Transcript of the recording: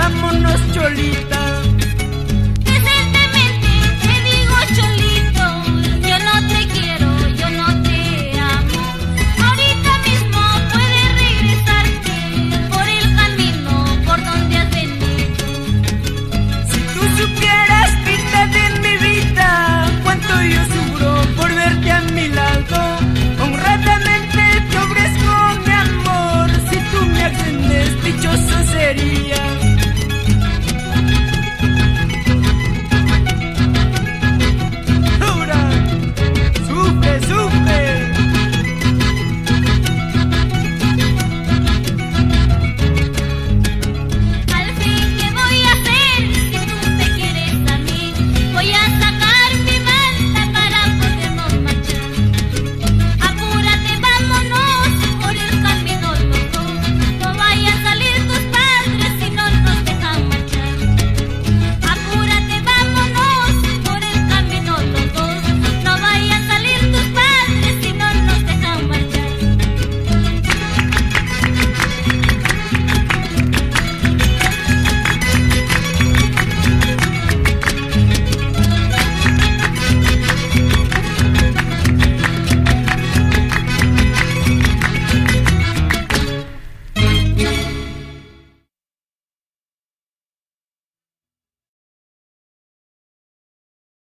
vámonos, Cholita. Decentemente te digo, Cholito, yo no te quiero, yo no te amo. Ahorita mismo puedes regresarte por el camino por donde has venido. Si tú supieras, vida de mi vida, cuánto yo sufro por verte a mi lado. Honradamente te ofrezco mi amor, si tú me atiendes, dichoso sería.